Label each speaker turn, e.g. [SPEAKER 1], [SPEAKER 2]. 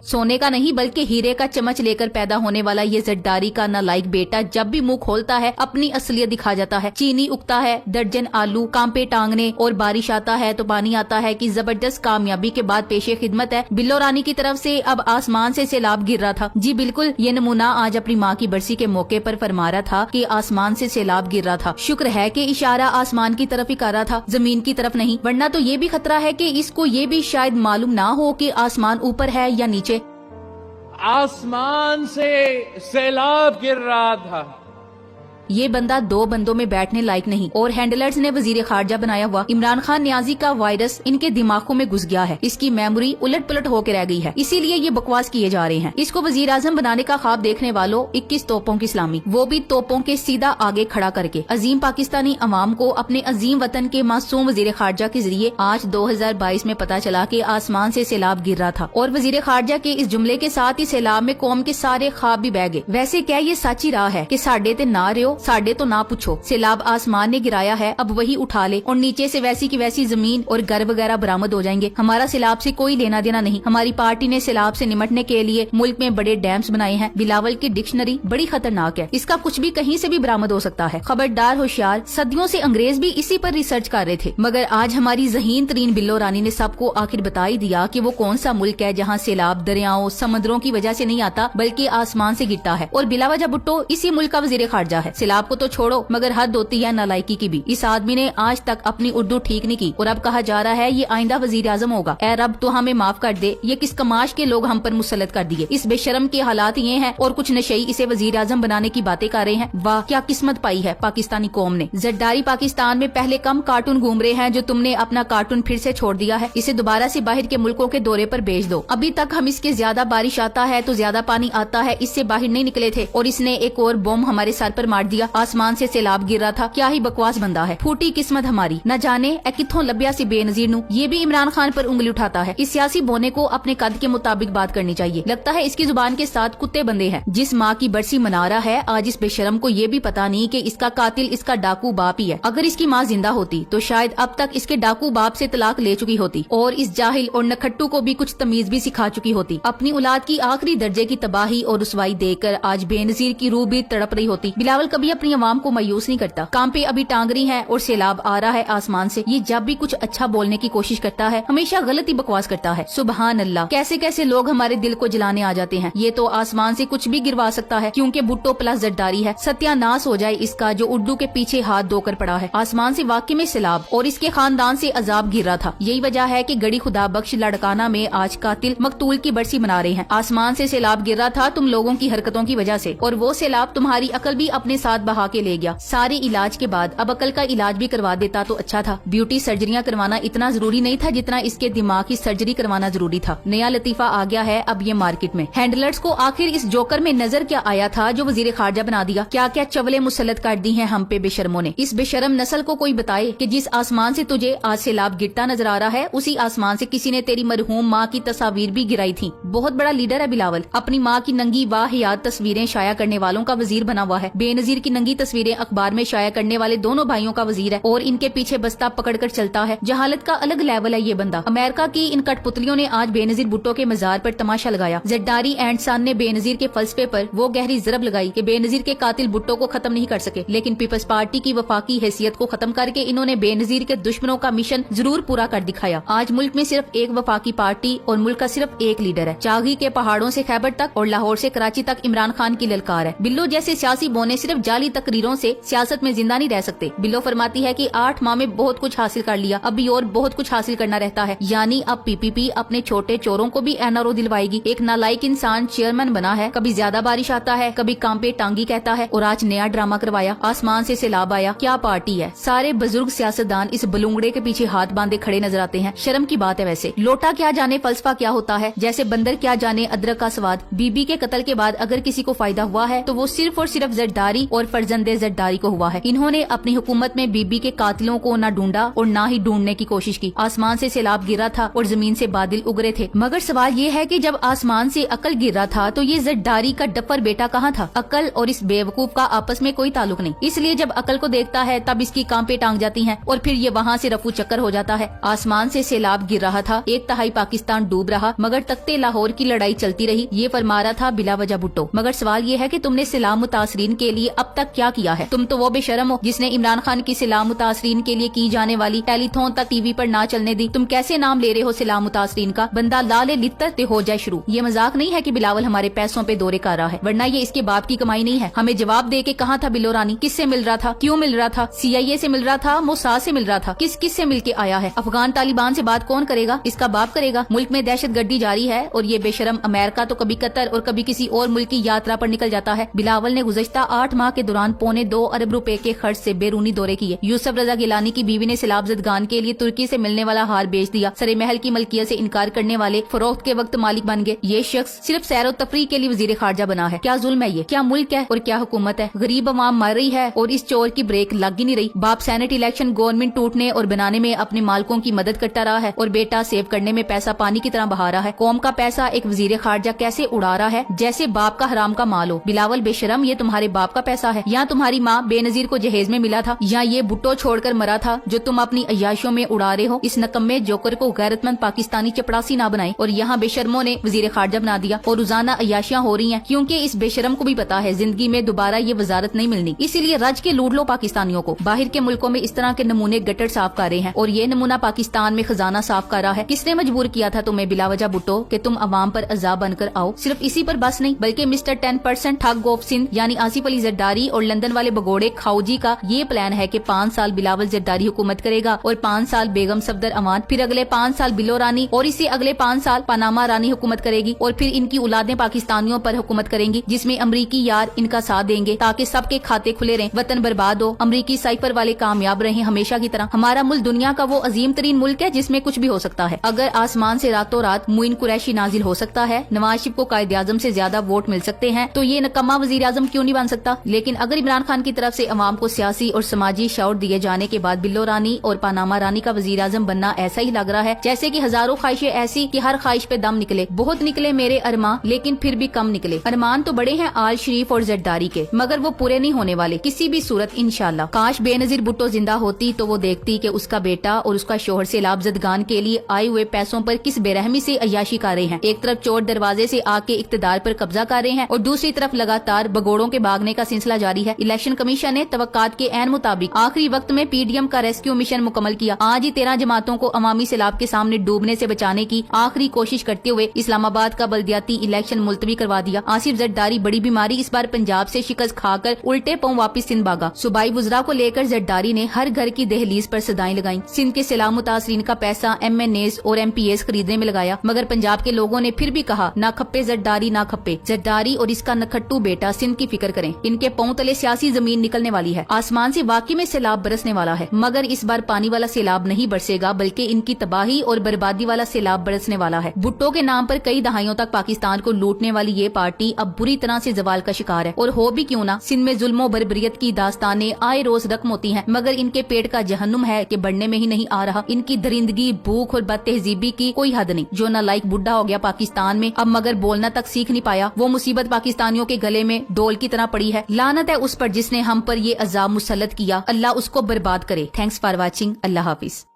[SPEAKER 1] सोने का नहीं बल्कि हीरे का चमच लेकर पैदा होने वाला ये जरदारी का नालायक बेटा जब भी मुंह खोलता है अपनी असलियत दिखा जाता है। चीनी उगता है, दर्जन आलू कांपे टांगने और बारिश आता है तो पानी आता है कि जबरदस्त कामयाबी के बाद पेशे खिदमत है। बिल्लो रानी की तरफ से अब आसमान से सैलाब गिर रहा था। जी बिल्कुल, ये नमूना आज अपनी माँ की बरसी के मौके पर फरमा रहा था कि आसमान से सैलाब गिर रहा था। शुक्र है कि इशारा आसमान की तरफ ही कर रहा था, जमीन की तरफ नहीं, वरना तो ये भी खतरा है कि इसको ये भी शायद मालूम ना हो कि आसमान ऊपर है या नीचे।
[SPEAKER 2] आसमान से सैलाब गिर रहा था।
[SPEAKER 1] ये बंदा दो बंदों में बैठने लायक नहीं और हैंडलर्स ने वजीर खारजा बनाया हुआ इमरान खान नियाजी का वायरस इनके दिमागों में घुस गया है। इसकी मेमोरी उलट पुलट होकर रह गई है, इसीलिए ये बकवास किए जा रहे हैं। इसको वजीर आजम बनाने का ख्वाब देखने वालों 21 तोपों की इस्लामी, वो भी तोपों के सीधा आगे खड़ा करके अजीम पाकिस्तानी अवाम को अपने अजीम वतन के मासूम वजीर खारजा के जरिए आज 2022 में पता चला कि आसमान से सैलाब गिर रहा था और वजीर खारजा के इस जुमले के साथ ही सैलाब में कौम के सारे ख्वाब भी बह गए। वैसे क्या ये सच्ची राह है कि साडे ते ना रहो, साडे तो ना पूछो। सैलाब आसमान ने गिराया है, अब वही उठा ले और नीचे से वैसी की वैसी जमीन और घर वगैरह बरामद हो जाएंगे। हमारा सैलाब से कोई लेना देना नहीं। हमारी पार्टी ने सैलाब से निमटने के लिए मुल्क में बड़े डैम्स बनाए हैं। बिलावल की डिक्शनरी बड़ी खतरनाक है, इसका कुछ भी कहीं से भी बरामद हो सकता है। खबरदार होशियार, सदियों से अंग्रेज भी इसी पर रिसर्च कर रहे थे, मगर आज हमारी ज़हीन तरीन बिल्लो रानी ने सबको आखिर बता ही दिया कि वो कौन सा मुल्क है जहाँ सैलाब दरियाओं समुद्रों की वजह से नहीं आता बल्कि आसमान से गिरता है। और बिलावजह भुट्टो इसी मुल्क का वजीर खारजा है। सैलाब को तो छोड़ो, मगर हद होती है नालायकी की भी। इस आदमी ने आज तक अपनी उर्दू ठीक नहीं की और अब कहा जा रहा है ये आइंदा वजीर आजम होगा। ए रब तो हमें माफ कर दे, ये किस कमाश के लोग हम पर मुसल्लत कर दिए। इस बेशरम के हालात ये हैं और कुछ नशई इसे वजीर आजम बनाने की बातें कर रहे हैं। वाह क्या किस्मत पाई है पाकिस्तानी कौम ने। जरदारी पाकिस्तान में पहले कम कार्टून घूम रहे हैं जो तुमने अपना कार्टून फिर से छोड़ दिया है। इसे दोबारा से बाहर के मुल्कों के दौरे पर भेज दो। अभी तक हम इसके ज्यादा बारिश आता है तो ज्यादा पानी आता है, इससे बाहर नहीं निकले थे और इसने एक और बम हमारे सर पर मार दिया। आसमान से सैलाब गिर रहा था। क्या ही बकवास बंदा है, फूटी किस्मत हमारी। न जाने ए कित्थों लब्या सी बेनजीर नू। ये भी इमरान खान पर उंगली उठाता है। इस सियासी बोने को अपने कद के मुताबिक बात करनी चाहिए। लगता है इसकी जुबान के साथ कुत्ते बंदे हैं। जिस माँ की बरसी मना रहा है आज इस बेशरम को ये भी पता नहीं कि इसका कातिल इसका डाकू बाप ही है। अगर इसकी माँ जिंदा होती तो शायद अब तक इसके डाकू बाप से तलाक ले चुकी होती और इस जाहिल और नखट्टू को भी कुछ तमीज भी सिखा चुकी होती। अपनी औलाद की आखिरी दर्जे की तबाही और रुसवाई देखकर आज बेनजीर की रूह भी तड़प रही होती। बिलावल कभी अपनी अवाम को मायूस नहीं करता। काम पे अभी टांगरी है और सैलाब आ रहा है आसमान से। ये जब भी कुछ अच्छा बोलने की कोशिश करता है हमेशा गलत ही बकवास करता है। सुबहान अल्लाह, कैसे कैसे लोग हमारे दिल को जलाने आ जाते हैं। ये तो आसमान से कुछ भी गिरवा सकता है क्योंकि भुट्टो प्लस जरदारी है। सत्यानाश हो जाए इसका जो उर्दू के पीछे हाथ धोकर पड़ा है। आसमान से वाकई में सैलाब और इसके खानदान से अजाब गिर रहा था। यही वजह है कि गड़ी खुदा बख्श लड़काना में आज कातिल मकतूल की बरसी मना रहे हैं। आसमान से सैलाब गिर रहा था तुम लोगों की हरकतों की वजह से और वो सैलाब तुम्हारी अकल भी अपने साथ बहा के ले गया। सारे इलाज के बाद अब अकल का इलाज भी करवा देता तो अच्छा था। ब्यूटी सर्जरियां करवाना इतना जरूरी नहीं था जितना इसके दिमाग की सर्जरी करवाना जरूरी था। नया लतीफा आ गया है अब ये मार्केट में। हैंडलर्स को आखिर इस जोकर में नजर क्या आया था जो वजीर खारजा बना दिया। क्या क्या चवले मुसल्लत कर दी हैं हम पे बेशरमों ने। इस बेशरम नस्ल को कोई बताए कि जिस आसमान से तुझे आज सैलाब गिरता नजर आ रहा है उसी आसमान से किसी ने तेरी मरहूम माँ की तस्वीर भी गिराई थी। बहुत बड़ा लीडर है बिलावल। अपनी माँ की नंगी वाहियात तस्वीरें शाया करने वालों का वजीर बना हुआ है। बेनजीर की नंगी तस्वीरें अखबार में शाया करने वाले दोनों भाइयों का वजीर है और इनके पीछे बस्ता पकड़कर चलता है। जहालत का अलग लेवल है ये बंदा। अमेरिका की इन कठपुतलियों ने आज बेनजीर भुट्टो के मजार पर तमाशा लगाया। जरदारी एंड सन ने बेनजीर के फलसफे पर वो गहरी जरब लगाई कि बेनजीर के कातिल भुट्टो को खत्म नहीं कर सके, लेकिन पीपल्स पार्टी की वफाकी हैसियत को खत्म करके इन्होंने बेनजीर के दुश्मनों का मिशन जरूर पूरा कर दिखाया। आज मुल्क में सिर्फ एक वफाकी पार्टी और मुल्क का सिर्फ एक लीडर है। चागी के पहाड़ों से खैबर तक और लाहौर से कराची तक इमरान खान की ललकार है। बिल्लो जैसे सियासी बोने सिर्फ जाली तकरीरों से सियासत में जिंदा नहीं रह सकते। बिल्लो फरमाती है कि 8 माह में बहुत कुछ हासिल कर लिया, अभी और बहुत कुछ हासिल करना रहता है। यानी अब पीपीपी अपने छोटे चोरों को भी एनआरओ दिलवाएगी। एक नालायक इंसान चेयरमैन बना है। कभी ज्यादा बारिश आता है, कभी कांपे टांगी कहता है और आज नया ड्रामा करवाया। आसमान से सैलाब आया। क्या पार्टी है। सारे बुजुर्ग सियासतदान इस बलूंगड़े के पीछे हाथ बांधे खड़े नजर आते हैं। शर्म की बात है। वैसे लोटा क्या जाने फलसफा क्या होता है, जैसे बंदर क्या जाने अदरक का स्वाद। बीबी के कत्ल के बाद अगर किसी को फायदा हुआ है तो वो सिर्फ और सिर्फ जरदारी और اور فرزند زرداری کو ہوا ہے۔ انہوں نے اپنی حکومت میں بی بی کے قاتلوں کو نہ ڈھونڈا اور نہ ہی ڈھونڈنے کی کوشش کی۔ آسمان سے سیلاب گرا تھا اور زمین سے بادل اگرے تھے، مگر سوال یہ ہے کہ جب آسمان سے عقل گر رہا تھا تو یہ زرداری کا ڈفر بیٹا کہاں تھا؟ عقل اور اس بیوقوف کا آپس میں کوئی تعلق نہیں، اس لیے جب عقل کو دیکھتا ہے تب اس کی کانپیں ٹانگ جاتی ہیں اور پھر یہ وہاں سے رفو چکر ہو جاتا ہے۔ آسمان سے سیلاب گر رہا تھا، 1/3 پاکستان ڈوب رہا، مگر تختے لاہور کی لڑائی چلتی رہی، یہ فرما رہا تھا بلا وجہ بھٹو۔ مگر سوال یہ ہے کہ تم نے سیلاب متاثرین کے لیے اب تک کیا کیا ہے؟ تم تو وہ بے شرم ہو جس نے عمران خان کی سیلاب متاثرین کے لیے کی جانے والی ٹیلی تھون تک ٹی وی پر نہ چلنے دی۔ تم کیسے نام لے رہے ہو سیلاب متاثرین کا؟ بندہ لال لتر تے ہو جائے شروع۔ یہ مذاق نہیں ہے کہ بلاول ہمارے پیسوں پہ دورے کر رہا ہے، ورنہ یہ اس کے باپ کی کمائی نہیں ہے۔ ہمیں جواب دے کہ کہاں تھا بلو رانی، کس سے مل رہا تھا، کیوں مل رہا تھا، CIA سے مل رہا تھا، موساد سے مل رہا تھا، کس کس سے مل کے آیا ہے؟ افغان طالبان سے بات کون کرے گا؟ اس کا باپ کرے گا۔ ملک میں دہشت گردی جاری ہے اور یہ بے شرم امریکہ تو کبھی قطر اور کبھی کسی اور ملک کی یاترا پر نکل جاتا ہے۔ بلاول نے گزشتہ 8 ماہ کے دوران 2.25 ارب روپے کے خرچ سے بیرونی دورے کیے۔ یوسف رضا گیلانی کی بیوی نے سیلاب زدگان کے لیے ترکی سے ملنے والا ہار بیچ دیا۔ سر محل کی ملکیت سے انکار کرنے والے فروخت کے وقت مالک بن گئے۔ یہ شخص صرف سیر و تفریح کے لیے وزیر خارجہ بنا ہے۔ کیا ظلم ہے یہ؟ کیا ملک ہے اور کیا حکومت ہے؟ غریب عوام مر رہی ہے اور اس چور کی بریک لگ ہی نہیں رہی۔ باپ سینٹ الیکشن گورنمنٹ ٹوٹنے اور بنانے میں اپنے مالکوں کی مدد کرتا رہا ہے اور بیٹا سیو کرنے میں پیسہ پانی کی طرح بہا رہا ہے۔ قوم کا پیسہ ایک وزیر خارجہ کیسے اڑا رہا ہے جیسے باپ کا حرام کا مال ہو؟ بلاول بے شرم، یہ تمہارے باپ کا پیسہ ہے یا تمہاری ماں بے نظیر کو جہیز میں ملا تھا یا یہ بھٹو چھوڑ کر مرا تھا جو تم اپنی عیاشیوں میں اڑا رہے ہو؟ اس نکمے جوکر کو غیرت مند پاکستانی چپڑاسی نہ بنائے اور یہاں بے شرموں نے وزیر خارجہ بنا دیا اور روزانہ عیاشیاں ہو رہی ہیں کیونکہ اس بے شرم کو بھی پتا ہے زندگی میں دوبارہ یہ وزارت نہیں ملنی، اسی لیے رج کے لوٹ لو پاکستانیوں کو۔ باہر کے ملکوں میں اس طرح کے نمونے گٹر صاف کر رہے ہیں اور یہ نمونہ پاکستان میں خزانہ صاف کر رہا ہے۔ کس نے مجبور کیا تھا تمہیں بلا وجہ بھٹو کہ تم عوام پر عذاب بن کر آؤ؟ صرف اسی پر بس نہیں بلکہ مسٹر 10% ٹھگ آف سندھ یعنی آصف علی زرداری اور لندن والے بگوڑے کھاؤ جی کا یہ پلان ہے کہ 5 سال بلاول زرداری حکومت کرے گا اور 5 سال بیگم صفدر امان، پھر اگلے 5 سال بلو رانی اور اس سے اگلے 5 سال پاناما رانی حکومت کرے گی اور پھر ان کی اولادیں پاکستانیوں پر حکومت کریں گی جس میں امریکی یار ان کا ساتھ دیں گے تاکہ سب کے کھاتے کھلے رہیں، وطن برباد ہو، امریکی سائفر والے کامیاب رہیں ہمیشہ کی طرح۔ ہمارا ملک دنیا کا وہ عظیم ترین ملک ہے جس میں کچھ بھی ہو سکتا ہے۔ اگر آسمان سے راتوں رات معین قریشی نازل ہو سکتا ہے، نواز شریف کو قائد اعظم سے زیادہ ووٹ مل سکتے ہیں، تو یہ نکما وزیر اعظم کیوں نہیں بن سکتا؟ لیکن اگر عمران خان کی طرف سے عوام کو سیاسی اور سماجی شعور دیے جانے کے بعد بلو رانی اور پاناما رانی کا وزیر اعظم بننا ایسا ہی لگ رہا ہے جیسے کہ ہزاروں خواہشیں ایسی کہ ہر خواہش پہ دم نکلے، بہت نکلے میرے ارمان لیکن پھر بھی کم نکلے۔ ارمان تو بڑے ہیں آل شریف اور زرداری کے مگر وہ پورے نہیں ہونے والے کسی بھی صورت انشاءاللہ۔ کاش بے نظیر بھٹو زندہ ہوتی تو وہ دیکھتی کہ اس کا بیٹا اور اس کا شوہر سیلاب زدگان کے لیے آئے ہوئے پیسوں پر کس بے رحمی سے عیاشی کر رہے ہیں۔ ایک طرف چور دروازے سے آ کے اقتدار پر قبضہ کر رہے ہیں اور دوسری طرف لگاتار بگوڑوں کے بھاگنے کا سلسلہ جاری ہے۔ الیکشن کمیشن نے توقعات کے عین مطابق آخری وقت میں PDM کا ریسکیو مشن مکمل کیا۔ آج ہی 13 جماعتوں کو عوامی سیلاب کے سامنے ڈوبنے سے بچانے کی آخری کوشش کرتے ہوئے اسلام آباد کا بلدیاتی الیکشن ملتوی کروا دیا۔ آصف زرداری بڑی بیماری اس بار پنجاب سے شکست کھا کر الٹے پاؤں واپس سندھ بھاگا۔ صوبائی وزراء کو لے کر زرداری نے ہر گھر کی دہلیز پر صدائیں لگائیں۔ سندھ کے سیلاب متاثرین کا پیسہ MNAs اور MPAs خریدنے میں لگایا مگر پنجاب کے لوگوں نے پھر بھی کہا نہ کھپے زرداری نہ کھپے۔ زرداری اور اس کا نکھٹو بیٹا سندھ کی فکر کریں، ان کے پاؤں تلے سیاسی زمین نکلنے والی ہے۔ آسمان سے واقعی میں سیلاب برسنے والا ہے مگر اس بار پانی والا سیلاب نہیں برسے گا بلکہ ان کی تباہی اور بربادی والا سیلاب برسنے والا ہے۔ بھٹو کے نام پر کئی دہائیوں تک پاکستان کو لوٹنے والی یہ پارٹی اب بری طرح سے زوال کا شکار ہے اور ہو بھی کیوں نہ۔ سندھ میں ظلم و بربریت کی داستانیں آئے روز رقم ہوتی ہیں مگر ان کے پیٹ کا جہنم ہے کہ بڑھنے میں ہی نہیں آ رہا۔ ان کی درندگی، بھوک اور بد تہذیبی کی کوئی حد نہیں۔ جو نالائق بڈھا ہو گیا پاکستان میں اب مگر بولنا تک سیکھ نہیں پایا، وہ مصیبت پاکستانیوں کے گلے میں ڈول کی طرح پڑی ہے۔ لعنت ہے اس پر جس نے ہم پر یہ عذاب مسلط کیا، اللہ اس کو برباد کرے۔ تھینکس فار واچنگ، اللہ حافظ۔